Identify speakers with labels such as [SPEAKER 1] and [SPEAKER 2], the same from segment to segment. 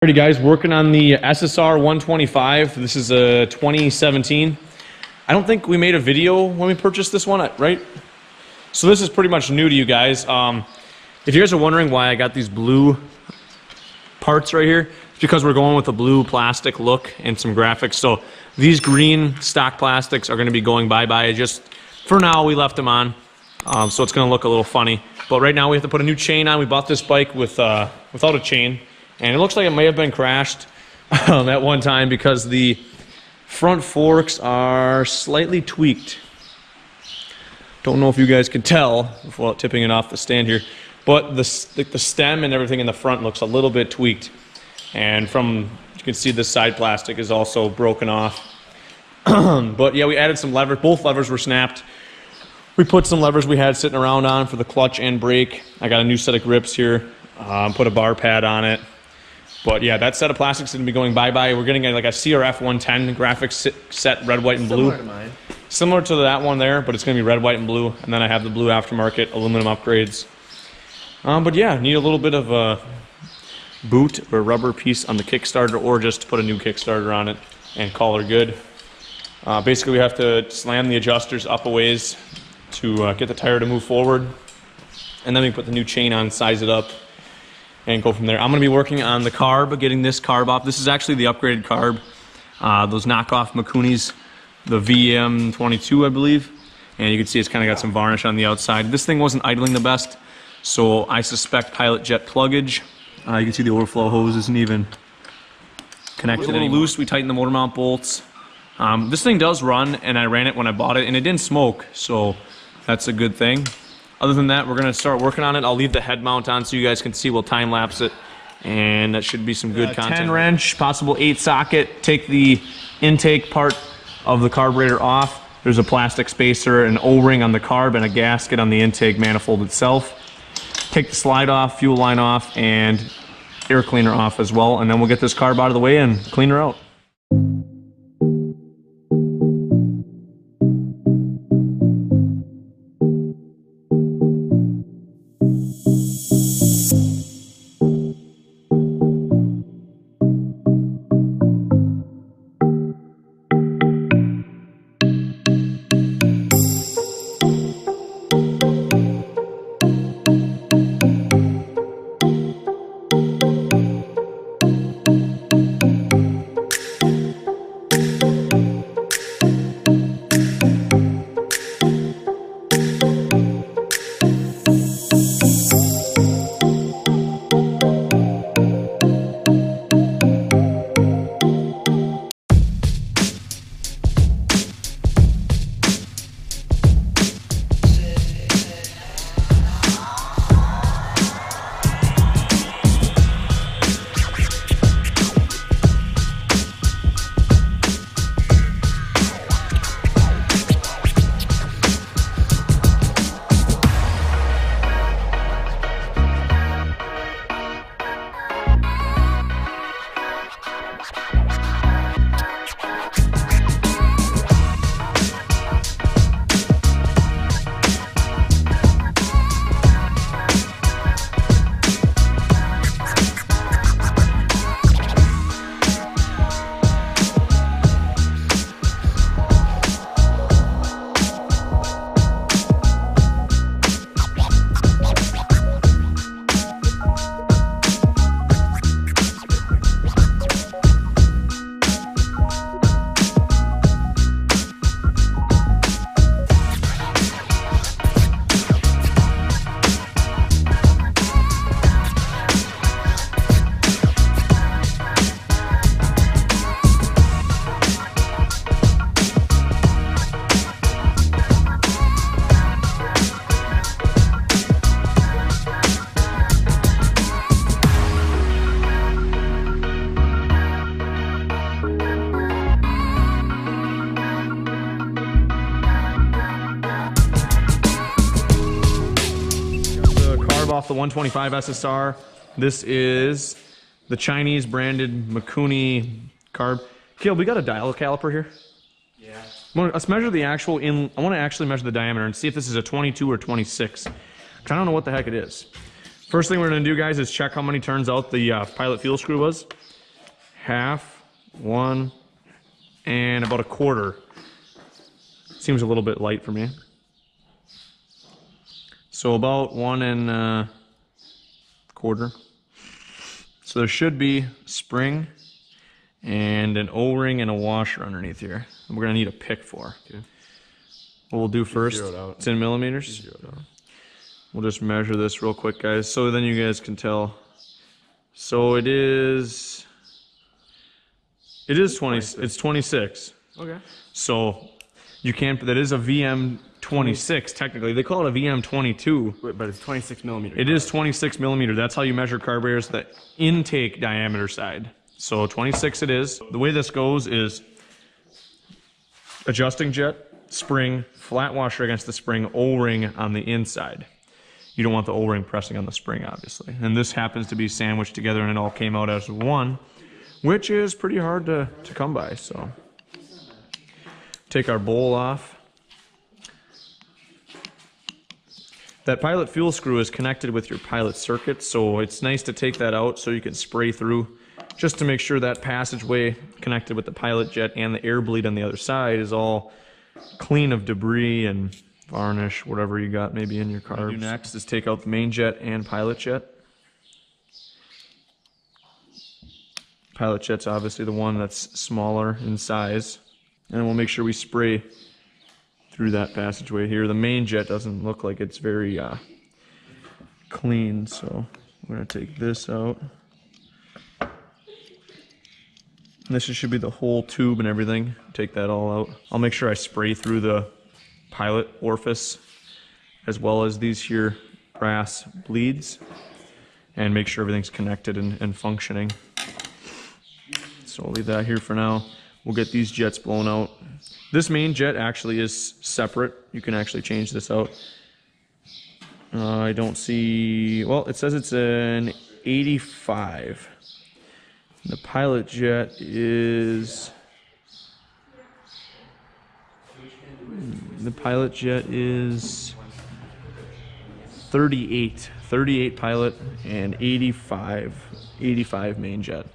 [SPEAKER 1] Alrighty guys, working on the SSR 125. This is a 2017. I don't think we made a video when we purchased this one, right? So this is pretty much new to you guys. If you guys are wondering why I got these blue parts right here, it's because we're going with a blue plastic look and some graphics. So these green stock plastics are going to be going bye-bye. Just for now, we left them on. So it's going to look a little funny. But right now we have to put a new chain on. We bought this bike with without a chain. And it looks like it may have been crashed at one time because the front forks are slightly tweaked. Don't know if you guys can tell without tipping it off the stand here, but the stem and everything in the front looks a little bit tweaked. And you can see the side plastic is also broken off. But yeah, we added some levers. Both levers were snapped. We put some levers we had sitting around on for the clutch and brake. I got a new set of grips here. Put a bar pad on it. But yeah, that set of plastics is going to be going bye-bye. We're getting like a CRF 110 graphics set, red, white, and blue.
[SPEAKER 2] Similar to mine.
[SPEAKER 1] Similar to that one there, but it's going to be red, white, and blue. And then I have the blue aftermarket aluminum upgrades. But yeah, need a little bit of a boot or rubber piece on the Kickstarter, or just put a new Kickstarter on it and call her good. Basically, we have to slam the adjusters up a ways to get the tire to move forward. And then we put the new chain on, size it up, and go from there. I'm going to be working on the carb, getting this carb off. This is actually the upgraded carb. Those knockoff Mikunis, the VM22, I believe. And you can see it's kind of got some varnish on the outside. This thing wasn't idling the best, so I suspect pilot jet pluggage. You can see the overflow hose isn't even connected anymore. Loose, we tightened the motor mount bolts. This thing does run, and I ran it when I bought it, and it didn't smoke, so that's a good thing. Other than that, we're going to start working on it. I'll leave the head mount on so you guys can see. We'll time lapse it, and that should be some good content. 10 wrench, possible 8 socket. Take the intake part of the carburetor off. There's a plastic spacer, an O-ring on the carb, and a gasket on the intake manifold itself. Take the slide off, fuel line off, and air cleaner off as well, and then we'll get this carb out of the way and clean her out. Off the 125 SSR. This is the Chinese branded Mikuni carb. Caleb, we got a dial caliper here?
[SPEAKER 2] Yeah.
[SPEAKER 1] Let's measure the actual I want to actually measure the diameter and see if this is a 22 or 26. Because I don't know what the heck it is. First thing we're going to do, guys, is check how many turns out the pilot fuel screw was. half, 1, and about 1/4. Seems a little bit light for me. So about 1 1/4. So there should be spring and an O-ring and a washer underneath here. And we're gonna need a pick for. Okay. What we'll do first, it's in millimeters. We'll just measure this real quick, guys, so then you guys can tell. So it is 20, it's 26.
[SPEAKER 2] Okay.
[SPEAKER 1] So you can't, that is a VM26 technically. They call it a VM22.
[SPEAKER 2] Wait, but it's 26 millimeters.
[SPEAKER 1] It is 26 millimeter. That's how you measure carburetors, the intake diameter side. So 26 it is. The way this goes is adjusting jet, spring, flat washer against the spring, O-ring on the inside. You don't want the O-ring pressing on the spring, obviously. And this happens to be sandwiched together and it all came out as one, which is pretty hard to come by. So take our bowl off. That pilot fuel screw is connected with your pilot circuit, so it's nice to take that out so you can spray through, just to make sure that passageway connected with the pilot jet and the air bleed on the other side is all clean of debris and varnish, whatever you got maybe in your carbs. What we do next is take out the main jet and pilot jet. Pilot jet's obviously the one that's smaller in size, and we'll make sure we spray through that passageway here. The main jet doesn't look like it's very clean, so we're gonna take this out. And this should be the whole tube and everything. Take that all out. I'll make sure I spray through the pilot orifice as well as these here brass bleeds and make sure everything's connected and functioning. So I'll leave that here for now. We'll get these jets blown out. This main jet actually is separate. You can actually change this out. I don't see, well, it says it's an 85. The pilot jet is, the pilot jet is 38. 38 pilot and 85 main jet.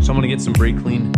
[SPEAKER 1] So I'm gonna get some brake clean